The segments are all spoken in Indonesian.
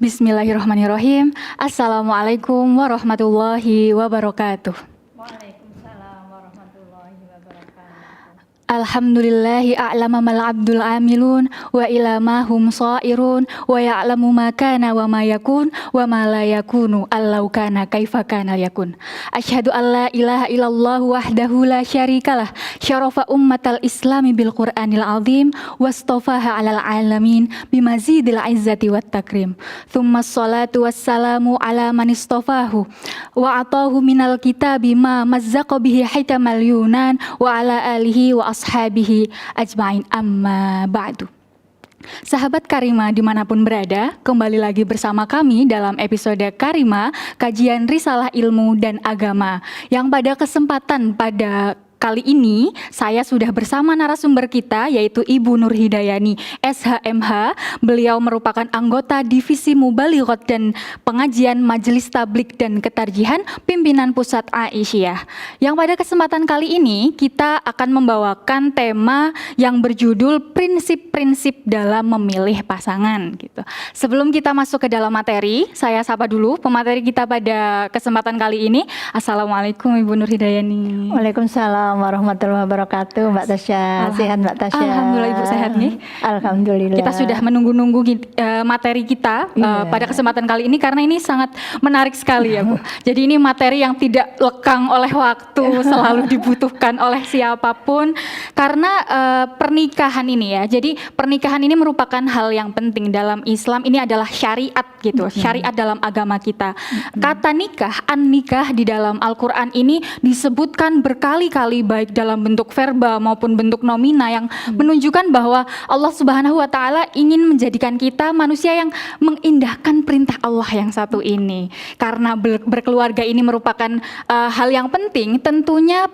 Bismillahirrahmanirrahim. Assalamualaikum warahmatullahi wabarakatuh. Waalaikumsalam warahmatullahi wabarakatuh. Alhamdulillahi a'lama mal abdul amilun wa ila ma hum sairun wa ya'lamu ma kana wa ma yakun wa ma la yakunu allau kana kaifa kana yakun. Asyhadu an la ilaha illallah wahdahu la syarikalah syarafa ummatal islami bil qur'anil azim wastofaha alal alamin bimazidil izzati wat takrim. Thumma sholatu wassalamu ala man istofahu wa atahu minal kitabi ma mazzaqa bihi hitamal yunan wa ala alihi wa ashabihi ajma'in amma ba'du. Sahabat Karima dimanapun berada, kembali lagi bersama kami dalam episode Karima, kajian Risalah Ilmu dan Agama, yang pada kesempatan pada kali ini saya sudah bersama narasumber kita, yaitu Ibu Nur Hidayani SHMH. Beliau merupakan anggota Divisi Mubalighat dan Pengajian Majelis Tablik dan Ketarjihan Pimpinan Pusat Aisyah. Yang pada kesempatan kali ini kita akan membawakan tema yang berjudul prinsip-prinsip dalam memilih pasangan gitu. Sebelum kita masuk ke dalam materi, saya sapa dulu pemateri kita pada kesempatan kali ini. Assalamualaikum Ibu Nur Hidayani. Waalaikumsalam warahmatullahi wabarakatuh. Mbak Tasya, sehat Mbak Tasya? Alhamdulillah Ibu sehat nih. Alhamdulillah. Kita sudah menunggu-nunggu materi kita pada kesempatan kali ini karena ini sangat menarik sekali ya Bu. Jadi ini materi yang tidak lekang oleh waktu, selalu dibutuhkan oleh siapapun karena pernikahan ini ya. Jadi pernikahan ini merupakan hal yang penting dalam Islam. Ini adalah syariat gitu, syariat dalam agama kita. Kata nikah, an-nikah di dalam Al-Quran ini disebutkan berkali-kali baik dalam bentuk verbal maupun bentuk nomina yang menunjukkan bahwa Allah Subhanahu wa taala ingin menjadikan kita manusia yang mengindahkan perintah Allah yang satu ini. Karena berkeluarga ini merupakan hal yang penting, tentunya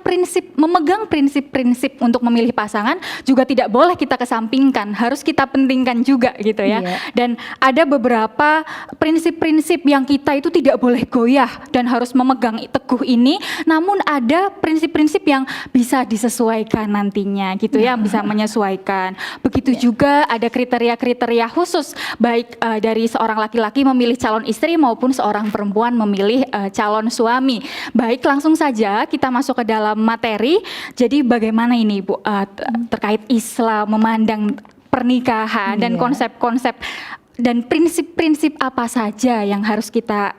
memegang prinsip-prinsip untuk memilih pasangan juga tidak boleh kita kesampingkan, harus kita pentingkan juga gitu ya. Dan ada beberapa prinsip-prinsip yang kita itu tidak boleh goyah dan harus memegang teguh ini, namun ada prinsip-prinsip yang bisa disesuaikan nantinya gitu ya, bisa menyesuaikan. Begitu juga ada kriteria-kriteria khusus baik dari seorang laki-laki memilih calon istri maupun seorang perempuan memilih calon suami. Baik, langsung saja kita masuk ke dalam materi. Jadi bagaimana ini Bu terkait Islam memandang pernikahan dan konsep-konsep dan prinsip-prinsip apa saja yang harus kita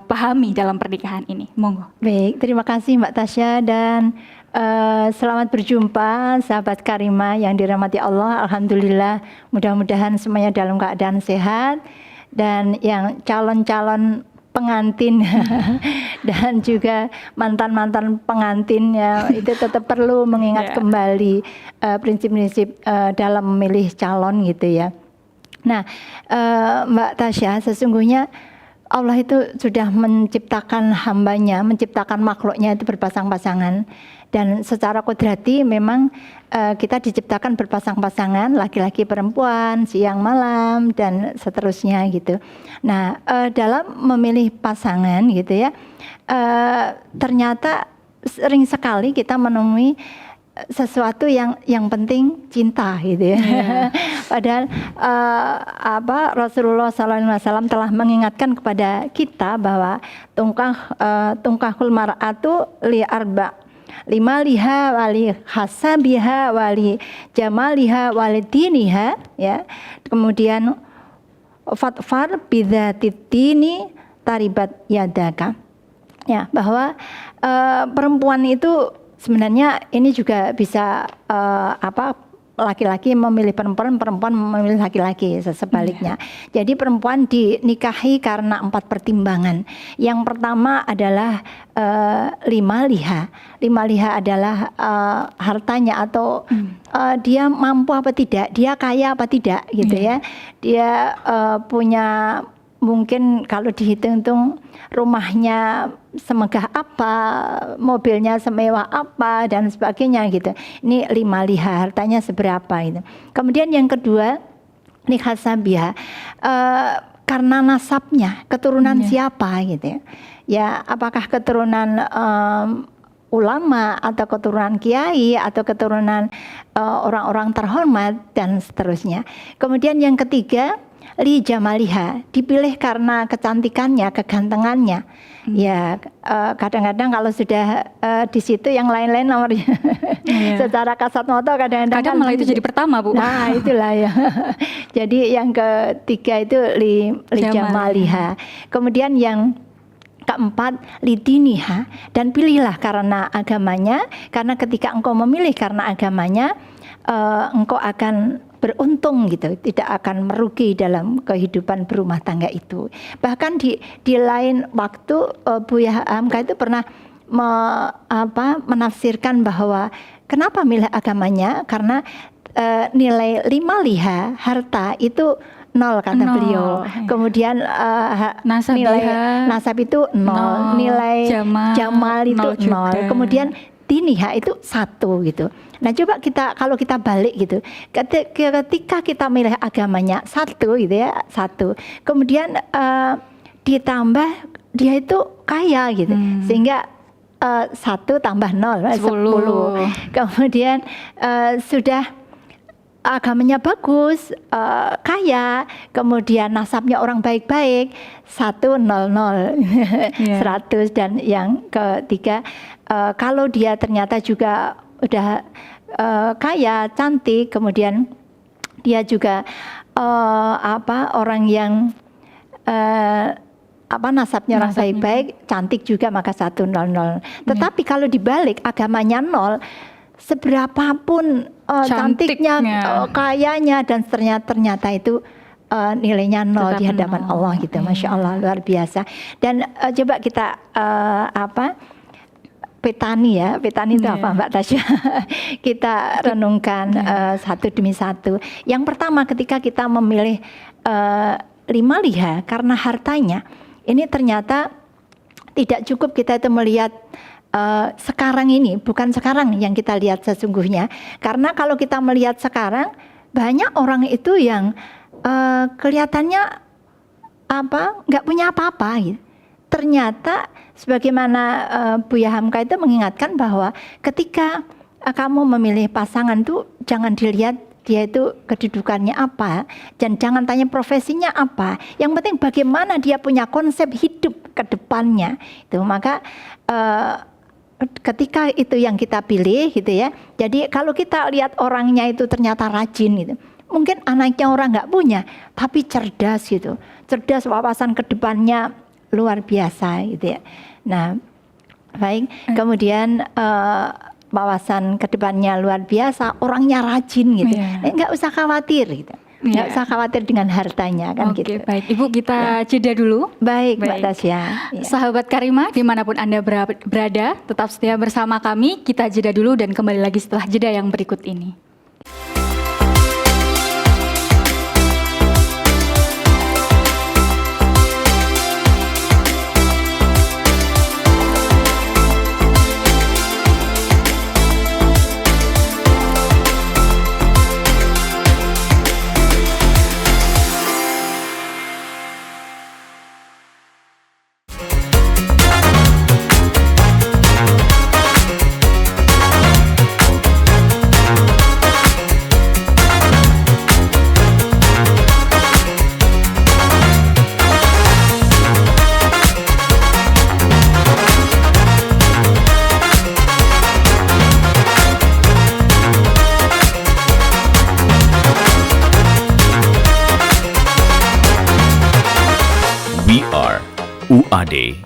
pahami dalam pernikahan ini? Monggo. Baik, terima kasih Mbak Tasya dan selamat berjumpa sahabat Karima yang dirahmati Allah. Alhamdulillah, mudah-mudahan semuanya dalam keadaan sehat dan yang calon-calon pengantin dan juga mantan-mantan pengantin ya itu tetap perlu mengingat kembali prinsip-prinsip dalam memilih calon gitu ya. Nah, Mbak Tasya, sesungguhnya Allah itu sudah menciptakan hambanya, menciptakan makhluknya itu berpasang-pasangan. Dan secara kodrati memang kita diciptakan berpasang-pasangan, laki-laki perempuan, siang malam, dan seterusnya gitu. Nah, dalam memilih pasangan gitu ya, ternyata sering sekali kita menemui sesuatu yang penting cinta gitu ya. Padahal Rasulullah SAW telah mengingatkan kepada kita bahwa tungkahul mar'atu li arba, lima liha wali hasabiha wali jamaliha wali diniha ya. Kemudian fatfar bidzatitini taribat yadaka. Ya, bahwa perempuan itu sebenarnya ini juga bisa laki-laki memilih perempuan, perempuan memilih laki-laki, sebaliknya. Jadi perempuan dinikahi karena 4 pertimbangan. Yang pertama adalah 5 liha. 5 liha adalah hartanya atau dia mampu apa tidak, dia kaya apa tidak gitu ya. Dia punya mungkin kalau dihitung-hitung rumahnya semegah apa, mobilnya semewah apa dan sebagainya gitu. Ini 5 liha, hartanya seberapa itu. Kemudian yang kedua, nikhasabiha, karena nasabnya, keturunan siapa gitu ya. Ya, apakah keturunan ulama atau keturunan kiai atau keturunan orang-orang terhormat dan seterusnya. Kemudian yang ketiga, li jamaliha, dipilih karena kecantikannya, kegantengannya. Ya, kadang-kadang kalau sudah di situ yang lain-lain nomornya secara kasat mata kadang-kadang Kadang malah itu jadi pertama, Bu. Nah, itulah ya. Jadi yang ketiga itu li jamaliha. Kemudian yang keempat lidiniha, dan pilihlah karena agamanya, karena ketika engkau memilih karena agamanya, engkau akan beruntung gitu, tidak akan merugi dalam kehidupan berumah tangga itu. Bahkan di lain waktu Buya Hamka itu pernah menafsirkan bahwa kenapa milih agamanya, karena nilai 5 liha harta itu 0 kata beliau. Kemudian nilai nasab itu 0, nilai jamal itu 0. Kemudian diniha itu 1 gitu. Nah, coba kalau kita balik gitu. Ketika kita milih agamanya 1 gitu ya, 1. Kemudian ditambah dia itu kaya gitu. Sehingga 1 tambah 0 10. Kemudian sudah agamanya bagus, kaya, kemudian nasabnya orang baik-baik, 100 100. Dan yang ketiga, kalau dia ternyata juga udah kaya, cantik, kemudian dia juga orang yang nasabnya orang baik-baik, cantik juga, maka 100. Tetapi kalau dibalik agamanya 0, seberapapun cantiknya, kayanya, dan ternyata itu nilainya 0 di hadapan Allah gitu. Masya Allah, luar biasa. Dan coba kita petani itu apa Mbak Tasya? Kita renungkan satu demi satu. Yang pertama, ketika kita memilih 5 liha karena hartanya, ini ternyata tidak cukup kita itu melihat sekarang ini, bukan sekarang yang kita lihat sesungguhnya. Karena kalau kita melihat sekarang, banyak orang itu yang kelihatannya nggak punya apa-apa gitu. Ternyata sebagaimana Buya Hamka itu mengingatkan bahwa ketika kamu memilih pasangan tuh jangan dilihat dia itu kedudukannya apa, dan jangan tanya profesinya apa. Yang penting bagaimana dia punya konsep hidup ke depannya. Itu maka ketika itu yang kita pilih gitu ya. Jadi kalau kita lihat orangnya itu ternyata rajin gitu, mungkin anaknya orang nggak punya, tapi cerdas gitu, cerdas, wawasan kedepannya luar biasa gitu ya. Nah, baik, kemudian wawasan kedepannya luar biasa, orangnya rajin gitu, nggak usah khawatir gitu. Nggak usah khawatir dengan hartanya kan gitu. Baik, Ibu, kita jeda dulu. Baik, Mbak Tasya. Sahabat Karimah, dimanapun Anda berada, tetap setia bersama kami. Kita jeda dulu dan kembali lagi setelah jeda yang berikut ini. UAD.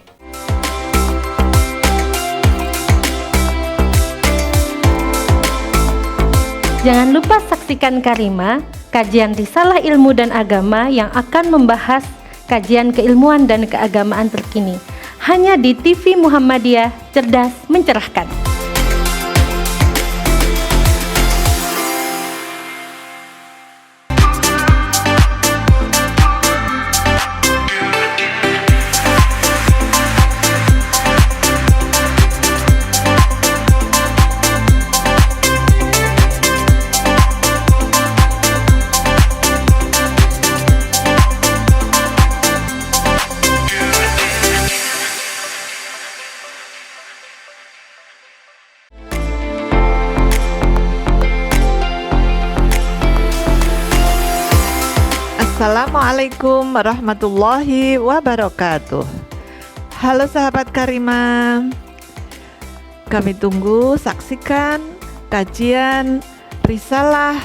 Jangan lupa saksikan Karimah, kajian risalah ilmu dan agama yang akan membahas kajian keilmuan dan keagamaan terkini. Hanya di TV Muhammadiyah, cerdas mencerahkan. Assalamualaikum warahmatullahi wabarakatuh. Halo sahabat Karimah, kami tunggu saksikan kajian Risalah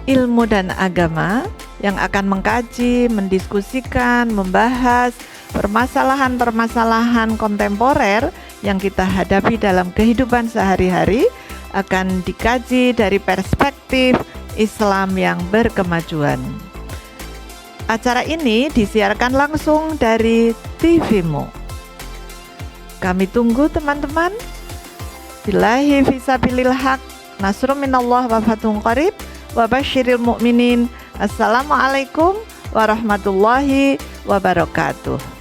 Ilmu dan Agama yang akan mengkaji, mendiskusikan, membahas permasalahan-permasalahan kontemporer yang kita hadapi dalam kehidupan sehari-hari, akan dikaji dari perspektif Islam yang berkemajuan. Acara ini disiarkan langsung dari TVmu. Kami tunggu teman-teman. Billahi fisabilil haq, nasrum minallah wa fathun qarib, wa basyiril mu'minin. Assalamualaikum warahmatullahi wabarakatuh.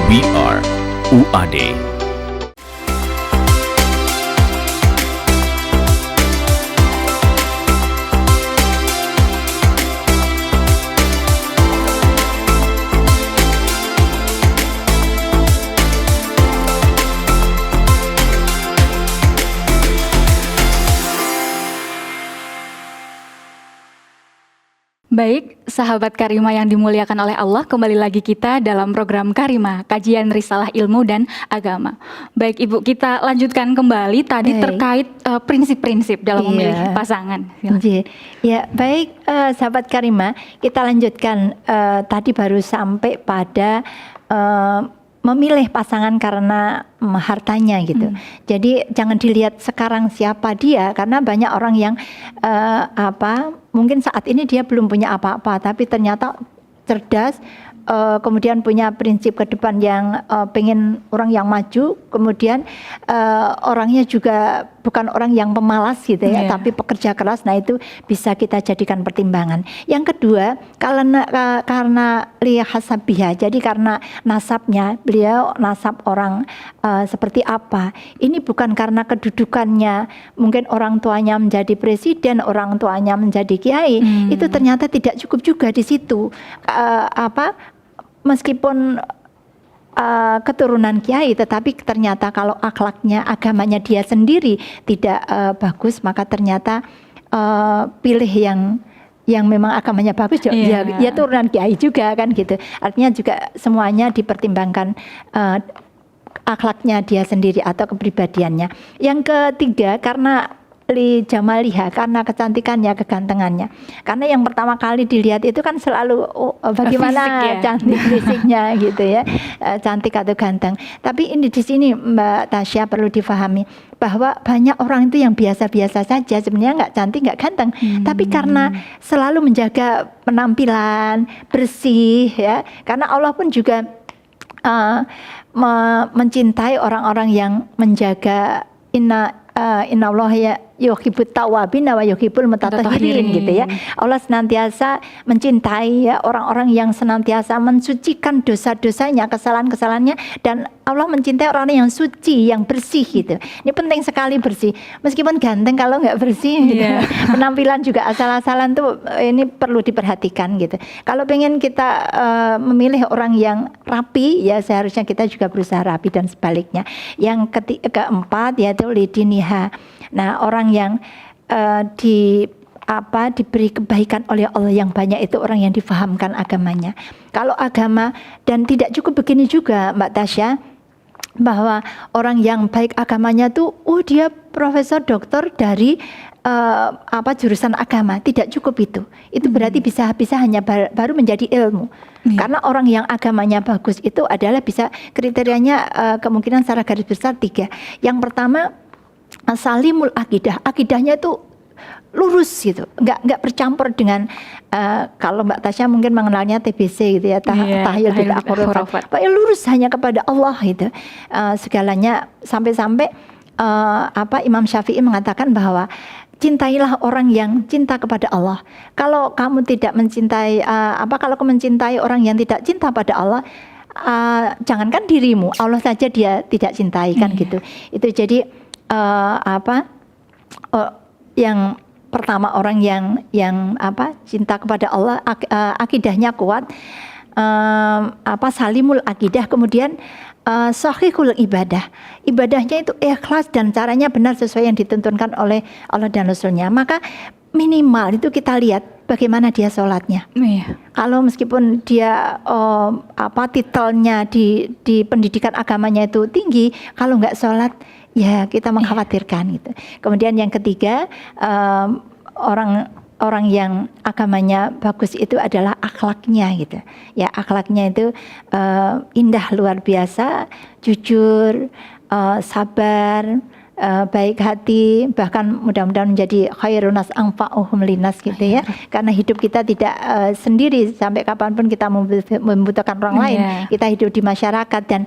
We are UAD. Baik, sahabat Karimah yang dimuliakan oleh Allah, kembali lagi kita dalam program Karimah, kajian Risalah Ilmu dan Agama. Baik Ibu, kita lanjutkan kembali tadi terkait prinsip-prinsip dalam memilih pasangan. Ya, baik sahabat Karimah, kita lanjutkan tadi baru sampai pada memilih pasangan karena hartanya gitu. Jadi jangan dilihat sekarang siapa dia, karena banyak orang yang mungkin saat ini dia belum punya apa-apa, tapi ternyata cerdas, kemudian punya prinsip ke depan yang pengen orang yang maju, kemudian orangnya juga bukan orang yang pemalas gitu ya, tapi pekerja keras. Nah itu bisa kita jadikan pertimbangan. Yang kedua, karena lihasabiha, jadi karena nasabnya, beliau nasab orang seperti apa. Ini bukan karena kedudukannya, mungkin orang tuanya menjadi presiden, orang tuanya menjadi kiai, itu ternyata tidak cukup juga di situ. Meskipun keturunan kiai, tetapi ternyata kalau akhlaknya, agamanya dia sendiri tidak bagus, maka ternyata pilih yang memang agamanya bagus, ya turunan kiai juga kan gitu. Artinya juga semuanya dipertimbangkan akhlaknya dia sendiri atau kepribadiannya. Yang ketiga, karena li jamaliha, karena kecantikannya, kegantengannya. Karena yang pertama kali dilihat itu kan selalu bagaimana cantik fisiknya gitu ya, cantik atau ganteng. Tapi ini di sini Mbak Tasya perlu difahami bahwa banyak orang itu yang biasa-biasa saja, sebenarnya nggak cantik, nggak ganteng, tapi karena selalu menjaga penampilan bersih ya. Karena Allah pun juga mencintai orang-orang yang menjaga Inna Allah ya yuhibbut tawwabin wa yuhibbul mutatahhirin gitu ya. Allah senantiasa mencintai ya orang-orang yang senantiasa mensucikan dosa-dosanya, kesalahan-kesalahannya, dan Allah mencintai orang yang suci, yang bersih gitu. Ini penting sekali bersih. Meskipun ganteng kalau nggak bersih gitu. Penampilan juga asal-asalan tuh ini perlu diperhatikan gitu. Kalau pengen kita memilih orang yang rapi, ya seharusnya kita juga berusaha rapi dan sebaliknya. Yang keempat yaitu lidiniha. Nah, orang yang diberi kebaikan oleh Allah yang banyak itu orang yang difahamkan agamanya. Kalau agama, dan tidak cukup begini juga Mbak Tasya, bahwa orang yang baik agamanya tuh dia profesor doktor dari jurusan agama, tidak cukup itu. Itu berarti bisa hanya baru menjadi ilmu. Karena orang yang agamanya bagus itu adalah bisa kriterianya kemungkinan secara garis besar 3. Yang pertama, salimul akidah, akidahnya itu lurus gitu, nggak bercampur dengan kalau Mbak Tasya mungkin mengenalnya TBC gitu ya, tahyul bid'ah khurafat. Lurus hanya kepada Allah gitu, segalanya, sampai-sampai Imam Syafi'i mengatakan bahwa cintailah orang yang cinta kepada Allah. Kalau kamu tidak mencintai kalau kamu mencintai orang yang tidak cinta pada Allah, jangankan dirimu, Allah saja dia tidak cintai kan gitu. Itu jadi yang pertama orang yang cinta kepada Allah, akidahnya kuat, salimul akidah, kemudian sahihul ibadah, ibadahnya itu ikhlas dan caranya benar sesuai yang dituntunkan oleh Allah dan Rasulnya. Maka minimal itu kita lihat bagaimana dia sholatnya. Kalau meskipun dia titelnya di pendidikan agamanya itu tinggi, kalau nggak sholat ya kita mengkhawatirkan gitu. Kemudian yang ketiga, orang yang agamanya bagus itu adalah akhlaknya gitu. Ya, akhlaknya itu indah luar biasa, jujur, sabar, baik hati, bahkan mudah-mudahan menjadi khairun nas anfa'uhum linnas gitu ya. Karena hidup kita tidak sendiri, sampai kapanpun kita membutuhkan orang lain. Kita hidup di masyarakat, dan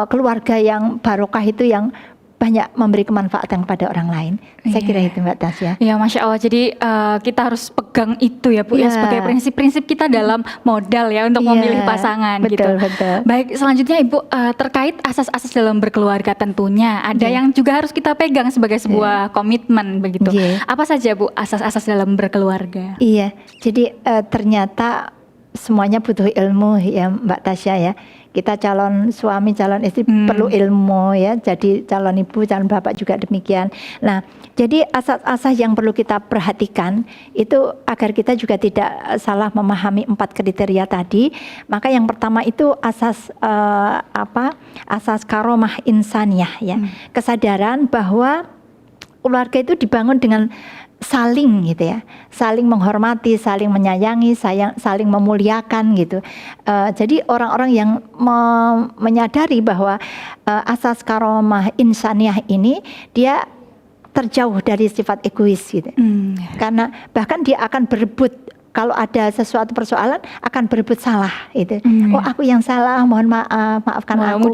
keluarga yang barokah itu yang banyak memberi kemanfaatan kepada orang lain. Saya kira itu Mbak Tasya. Ya, Masya Allah. Jadi kita harus pegang itu ya Bu, ya, sebagai prinsip-prinsip kita dalam modal ya untuk memilih pasangan gitu. Betul. Baik, selanjutnya Ibu, terkait asas-asas dalam berkeluarga tentunya ada yang juga harus kita pegang sebagai sebuah komitmen begitu. Apa saja Bu asas-asas dalam berkeluarga? Iya, jadi ternyata semuanya butuh ilmu ya Mbak Tasya ya. Kita calon suami, calon istri perlu ilmu ya. Jadi calon ibu, calon bapak juga demikian. Nah, jadi asas-asas yang perlu kita perhatikan itu agar kita juga tidak salah memahami 4 kriteria tadi. Maka yang pertama itu asas asas karomah insaniyah ya. Kesadaran bahwa keluarga itu dibangun dengan saling gitu ya, saling menghormati, saling menyayangi, saling memuliakan gitu. Jadi orang-orang yang menyadari bahwa asas karomah insaniyah ini dia terjauh dari sifat egois gitu. Karena bahkan dia akan berebut. Kalau ada sesuatu persoalan akan berebut salah itu. Oh, aku yang salah, mohon maaf, maafkan aku.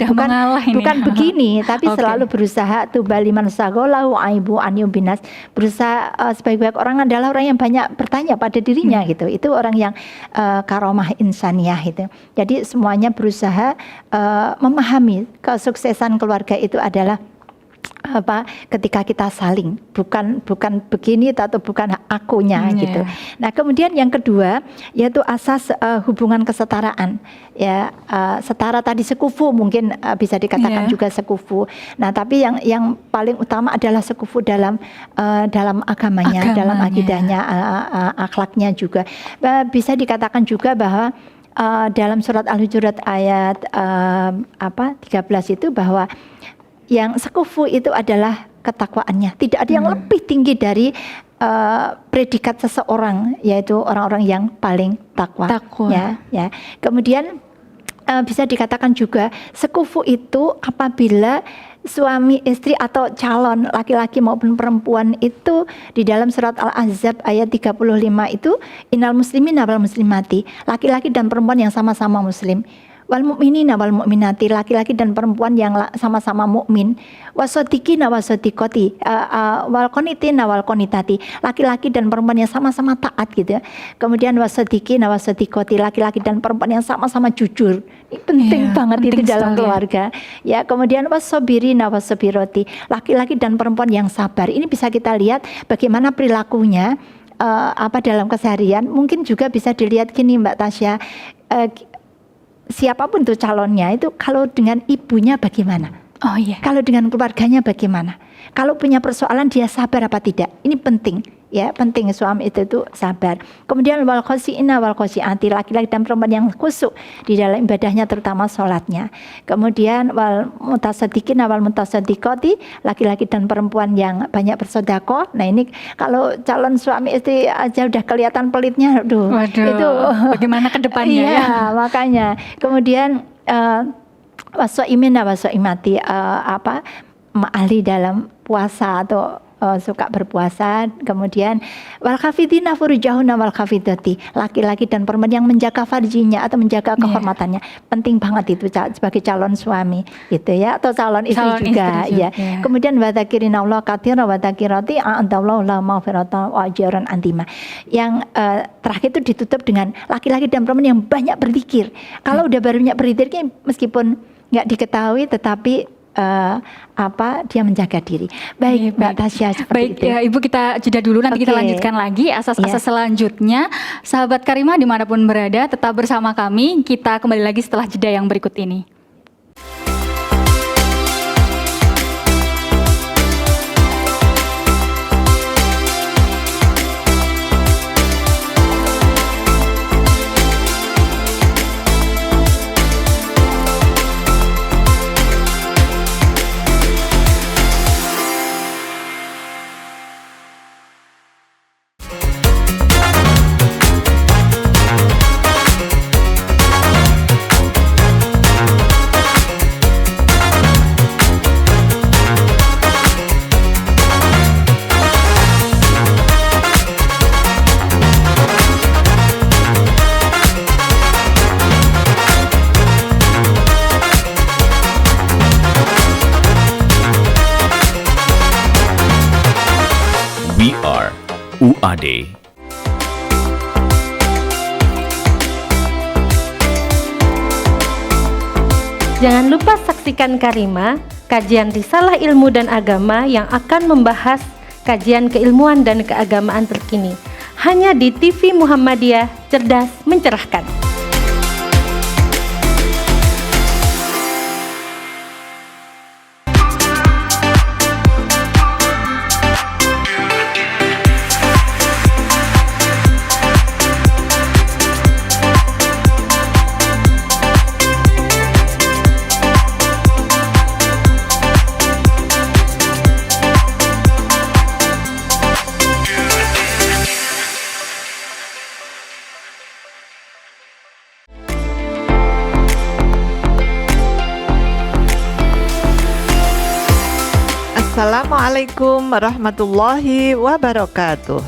Bukan begini, tapi selalu berusaha tuh baliman sagolahu aibu anyu binas. Berusaha sebaik-baik orang adalah orang yang banyak bertanya pada dirinya gitu. Itu orang yang karomah insaniyah itu. Jadi semuanya berusaha memahami kesuksesan keluarga itu adalah ketika kita saling, bukan begini atau bukan akunya gitu. Nah, kemudian yang kedua yaitu asas hubungan kesetaraan ya, setara tadi sekufu mungkin bisa dikatakan juga sekufu. Nah, tapi yang paling utama adalah sekufu dalam agamanya, dalam akidahnya, akhlaknya juga. Bisa dikatakan juga bahwa dalam surat Al-Hujurat ayat 13 itu bahwa yang sekufu itu adalah ketakwaannya. Tidak ada yang lebih tinggi dari predikat seseorang, yaitu orang-orang yang paling takwa. Ya. Kemudian bisa dikatakan juga sekufu itu apabila suami istri atau calon laki-laki maupun perempuan itu di dalam surat Al-Ahzab ayat 35 itu innal muslimina wal muslimati, laki-laki dan perempuan yang sama-sama muslim, wal mu'minina wal mu'minati, laki-laki dan perempuan yang sama-sama mukmin, wasodiqina wasodiqati, wal qanitina wal qanitati, laki-laki dan perempuan yang sama-sama taat gitu ya. Kemudian wasodiqina wasodiqati, laki-laki dan perempuan yang sama-sama jujur. Ini penting banget itu dalam keluarga. Ya, kemudian wasobirina wasobiroti, laki-laki dan perempuan yang sabar. Ini bisa kita lihat bagaimana perilakunya dalam keseharian. Mungkin juga bisa dilihat gini Mbak Tasya, siapapun tuh calonnya itu kalau dengan ibunya bagaimana? Oh iya. Kalau dengan keluarganya bagaimana? Kalau punya persoalan dia sabar apa tidak? Ini penting ya, penting suami itu sabar. Kemudian wal khosiina wal khosiati, laki-laki dan perempuan yang khusyuk di dalam ibadahnya terutama sholatnya. Kemudian wal mutasaddiqina wal mutasaddiqati, laki-laki dan perempuan yang banyak bersedekah. Nah, ini kalau calon suami istri aja udah kelihatan pelitnya, Waduh, itu bagaimana ke depannya ya? Makanya. Kemudian wasoimina wasoimati, ahli dalam puasa atau suka berpuasa. Kemudian wal khafidina furujahuna wal khafidati, laki-laki dan perempuan yang menjaga farjinya atau menjaga kehormatannya. Penting banget itu sebagai calon suami gitu ya, atau calon istri juga ya. Kemudian wa dzakirinallaha katsiran wa dzakirati a'adallahu lahum maghfiratan wa ajran azima. Yang terakhir itu ditutup dengan laki-laki dan perempuan yang banyak berzikir. Kalau udah banyak berzikir meskipun nggak diketahui tetapi dia menjaga diri. Baik, Mbak Tasya, Baik itu. ya Ibu, kita jeda dulu, nanti kita lanjutkan lagi asas-asas selanjutnya. Sahabat Karimah dimanapun berada, tetap bersama kami. Kita kembali lagi setelah jeda yang berikut ini. We are UAD. Jangan lupa saksikan Karima, kajian risalah ilmu dan agama yang akan membahas kajian keilmuan dan keagamaan terkini. Hanya di TV Muhammadiyah, cerdas mencerahkan. Assalamualaikum warahmatullahi wabarakatuh.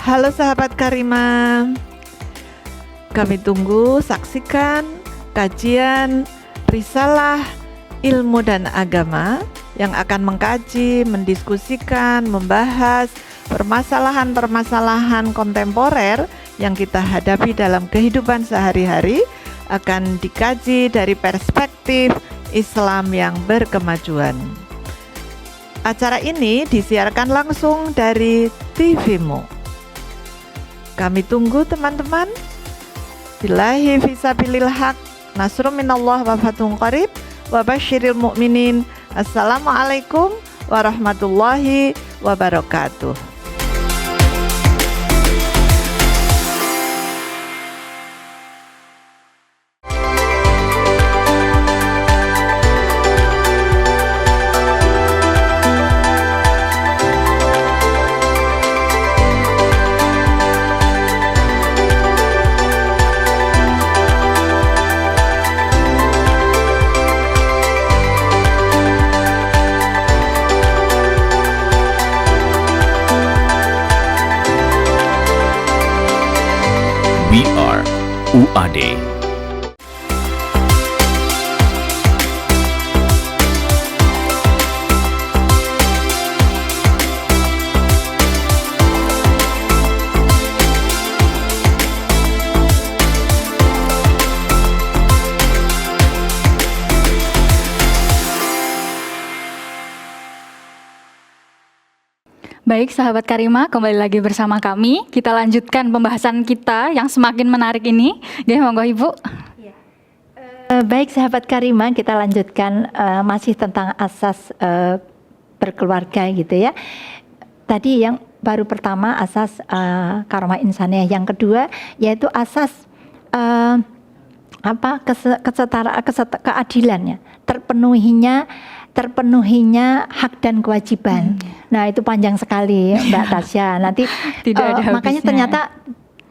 Halo sahabat Karimah, kami tunggu saksikan kajian risalah ilmu dan agama yang akan mengkaji, mendiskusikan, membahas permasalahan-permasalahan kontemporer yang kita hadapi dalam kehidupan sehari-hari, akan dikaji dari perspektif Islam yang berkemajuan. Acara ini disiarkan langsung dari TV-mu. Kami tunggu teman-teman. Billahi fisabilil haq, nasrum minallah wa fathun qarib, wa basyiril mu'minin. Assalamualaikum warahmatullahi wabarakatuh. We are UAD. Baik sahabat Karimah, kembali lagi bersama kami. Kita lanjutkan pembahasan kita yang semakin menarik ini. Ya, monggo Ibu. Baik sahabat Karimah, kita lanjutkan masih tentang asas berkeluarga gitu ya. Tadi yang baru pertama asas karomah insaniyah, yang kedua yaitu asas kesetaraan, keadilannya, terpenuhinya hak dan kewajiban. Nah itu panjang sekali Mbak Tasya. Nanti Tidak ada makanya habisnya. ternyata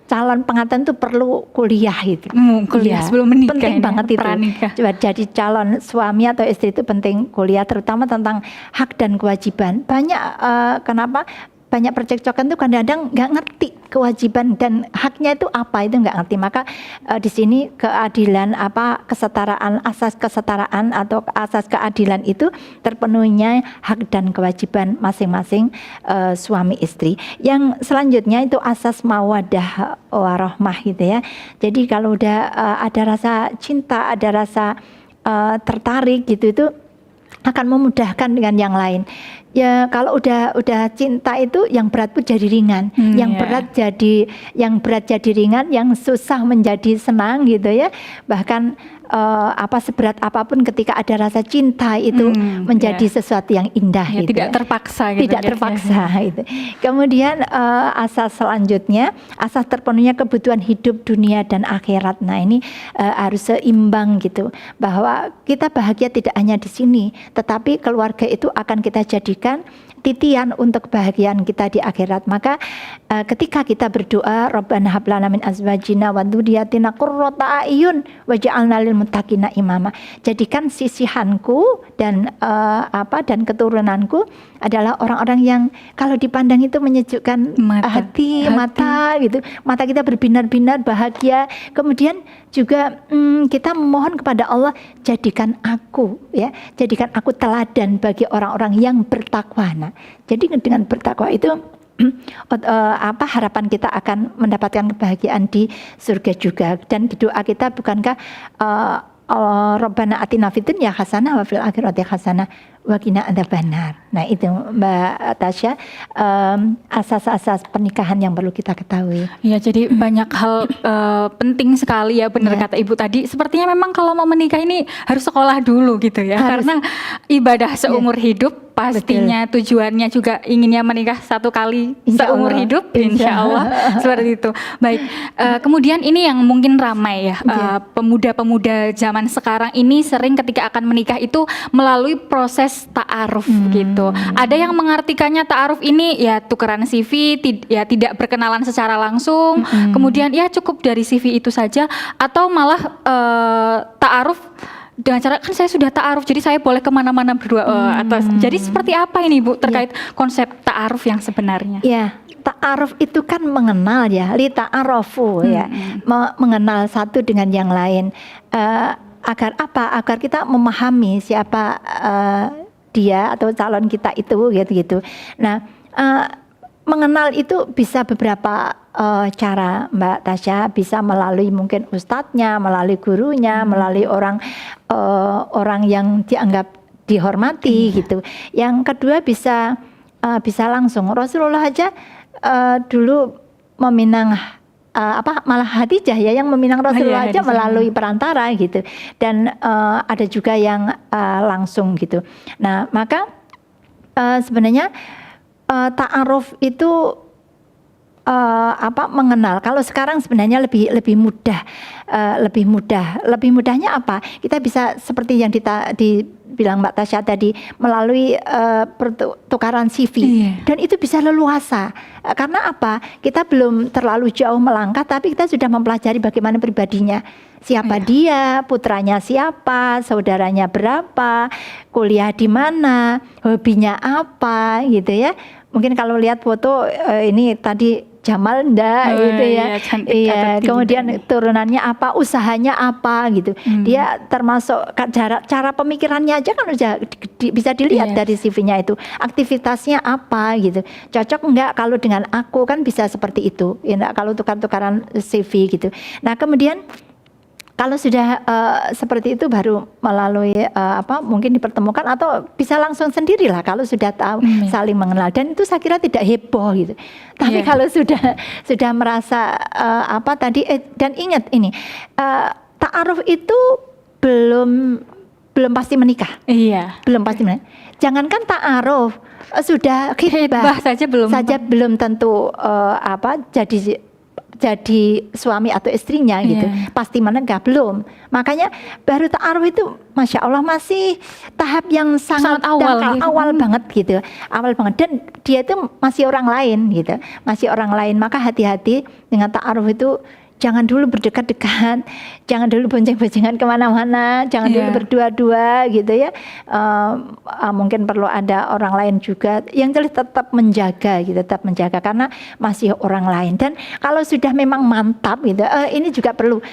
calon pengantin itu perlu kuliah itu. Kuliah Iya, sebelum menikah. penting ini, banget itu. pranikah. Coba jadi calon suami atau istri itu penting kuliah, terutama tentang hak dan kewajiban. Banyak kenapa banyak percekcokan itu kadang-kadang nggak ngerti kewajiban dan haknya itu apa, itu nggak ngerti. Maka di sini keadilan kesetaraan, asas kesetaraan atau asas keadilan itu terpenuhinya hak dan kewajiban masing-masing suami istri. Yang selanjutnya itu asas mawaddah warahmah gitu ya. Jadi kalau udah ada rasa cinta, ada rasa tertarik gitu, itu akan memudahkan dengan yang lain. Ya kalau udah cinta itu yang berat pun jadi ringan, yang berat jadi ringan, yang susah menjadi senang gitu ya. Bahkan seberat apapun ketika ada rasa cinta itu menjadi sesuatu yang indah gitu. Tidak terpaksa gitu. Tidak terpaksa gitu. Kemudian asas selanjutnya, asas terpenuhnya kebutuhan hidup dunia dan akhirat. Nah, ini harus seimbang gitu. Bahwa kita bahagia tidak hanya di sini, tetapi keluarga itu akan kita jadikan titian untuk kebahagiaan kita di akhirat. Maka ketika kita berdoa, Rabbana hab lana min azwajina wa dzurriyyatina qurrata a'yun waj'alna lil muttaqina imama. Jadikan sisihanku dan dan keturunanku adalah orang-orang yang kalau dipandang itu menyejukkan hati, mata gitu. Mata kita berbinar-binar bahagia. Kemudian juga kita memohon kepada Allah, jadikan aku teladan bagi orang-orang yang bertakwa. Nah, jadi dengan bertakwa itu harapan kita akan mendapatkan kebahagiaan di surga juga. Dan doa kita bukankah Rabbana atina fid dunya hasanah wa fil akhirati hasanah wa qina adzabannar. Nah, itu Mbak Tasya asas-asas pernikahan yang perlu kita ketahui. Ya, jadi banyak hal penting sekali ya, benar kata Ibu tadi. Sepertinya memang kalau mau menikah ini harus sekolah dulu gitu ya. Karena ibadah seumur hidup, pastinya tujuannya juga inginnya menikah satu kali seumur hidup, insya Allah seperti itu. Baik, kemudian ini yang mungkin ramai ya, pemuda-pemuda zaman sekarang ini sering ketika akan menikah itu melalui proses ta'aruf gitu. Ada yang mengartikannya ta'aruf ini ya tukeran CV, tidak berkenalan secara langsung, kemudian ya cukup dari CV itu saja, atau malah ta'aruf dengan cara kan saya sudah ta'aruf jadi saya boleh kemana-mana berdua jadi seperti apa ini Bu terkait konsep ta'aruf yang sebenarnya? Ya, ta'aruf itu kan mengenal ya, li ta'arofu ya, mengenal satu dengan yang lain. Agar apa? Agar kita memahami siapa dia atau calon kita itu gitu. Nah, mengenal itu bisa beberapa cara Mbak Tasya, bisa melalui mungkin ustadznya, melalui gurunya, melalui orang yang dianggap dihormati gitu. Yang kedua bisa langsung. Rasulullah aja dulu meminang malah Khadijah ya yang meminang Rasulullah aja melalui perantara gitu. Dan ada juga yang langsung gitu. Nah, maka sebenarnya ta'aruf itu mengenal. Kalau sekarang sebenarnya lebih mudah. Lebih mudahnya apa? Kita bisa seperti yang dibilang Mbak Tasya tadi, melalui pertukaran CV. Dan itu bisa leluasa. Karena apa? Kita belum terlalu jauh melangkah, tapi kita sudah mempelajari bagaimana pribadinya. Siapa dia, putranya siapa, saudaranya berapa, kuliah di mana, hobinya apa gitu ya. Mungkin kalau lihat foto ini tadi Jamal enggak gitu ya. Iya, kemudian turunannya apa, usahanya apa gitu. Dia termasuk cara pemikirannya aja kan udah bisa dilihat dari CV-nya itu. Aktivitasnya apa gitu. Cocok enggak kalau dengan aku, kan bisa seperti itu. Ya, enggak kalau tukar-tukaran CV gitu. Nah, kemudian kalau sudah seperti itu baru melalui mungkin dipertemukan atau bisa langsung sendirilah kalau sudah tahu saling mengenal, dan itu saya kira tidak heboh gitu. Tapi kalau sudah merasa dan ingat ini ta'aruf itu belum pasti menikah. Iya. Belum pasti menikah. Jangankan ta'aruf, sudah khitbah saja belum tentu jadi jadi suami atau istrinya gitu, pasti menikah belum. Makanya baru ta'aruf itu Masya Allah masih tahap yang sangat awal dangkal, gitu. awal banget gitu, awal banget, dan dia itu masih orang lain gitu, masih orang lain. Maka hati-hati dengan ta'aruf itu. Jangan dulu berdekat-dekat, jangan dulu bonceng-boncengan kemana-mana, jangan dulu berdua-dua gitu ya. Mungkin perlu ada orang lain juga. Yang jelas tetap menjaga gitu, tetap menjaga karena masih orang lain. Dan kalau sudah memang mantap gitu, ini juga perlu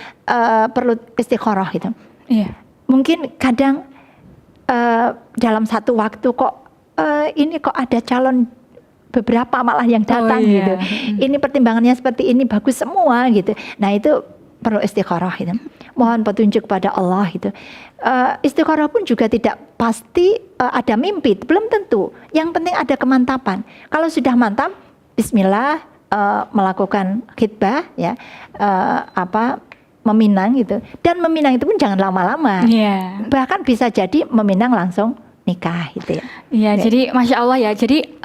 istikharah gitu. Iya. Mungkin kadang dalam satu waktu kok ini kok ada calon beberapa malah yang datang gitu. Ini pertimbangannya seperti ini bagus semua gitu. Nah itu perlu istikharah gitu. Mohon petunjuk pada Allah gitu. Istikharah pun juga tidak pasti ada mimpi, belum tentu. Yang penting ada kemantapan. Kalau sudah mantap, Bismillah melakukan khitbah ya, meminang gitu. Dan meminang itu pun jangan lama-lama. Bahkan bisa jadi meminang langsung nikah gitu ya. Iya, jadi Masya Allah ya. Jadi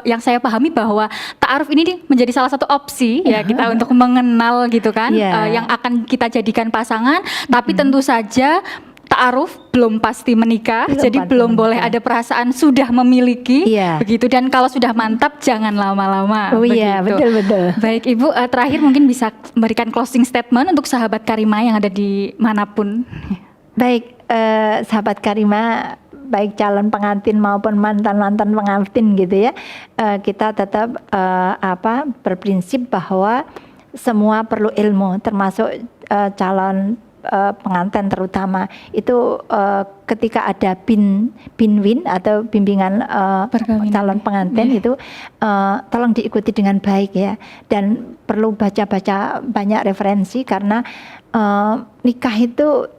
yang saya pahami bahwa ta'aruf ini nih menjadi salah satu opsi ya kita untuk mengenal gitu kan, yang akan kita jadikan pasangan. Tapi tentu saja ta'aruf belum pasti menikah, jadi belum boleh ada perasaan sudah memiliki, begitu. Dan kalau sudah mantap jangan lama-lama. Oh iya, betul-betul. Baik Ibu, terakhir mungkin bisa memberikan closing statement untuk sahabat Karimah yang ada di manapun. Baik, sahabat Karimah, baik calon pengantin maupun mantan-mantan pengantin gitu ya, kita tetap berprinsip bahwa semua perlu ilmu, termasuk calon pengantin terutama itu ketika ada binwin atau bimbingan calon pengantin itu tolong diikuti dengan baik ya, dan perlu baca-baca banyak referensi karena nikah itu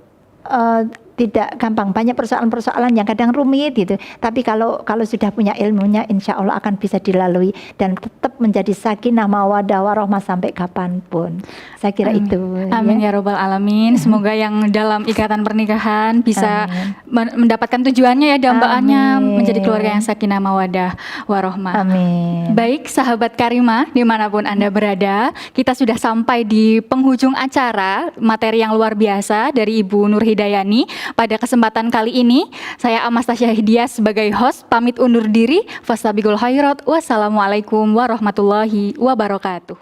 tidak gampang, banyak persoalan-persoalan yang kadang rumit gitu. Tapi kalau sudah punya ilmunya, insya Allah akan bisa dilalui dan tetap menjadi sakinah mawaddah warahmah sampai kapanpun. Saya kira itu. Amin ya robbal alamin. Semoga yang dalam ikatan pernikahan bisa mendapatkan tujuannya ya, dambaannya menjadi keluarga yang sakinah mawaddah warahmah. Amin. Baik sahabat Karimah dimanapun Anda berada, kita sudah sampai di penghujung acara, materi yang luar biasa dari Ibu Nur Hidayani. Pada kesempatan kali ini, saya Amas Tasya Hidiah sebagai host pamit undur diri. Fastabiqul khairat. Wassalamualaikum warahmatullahi wabarakatuh.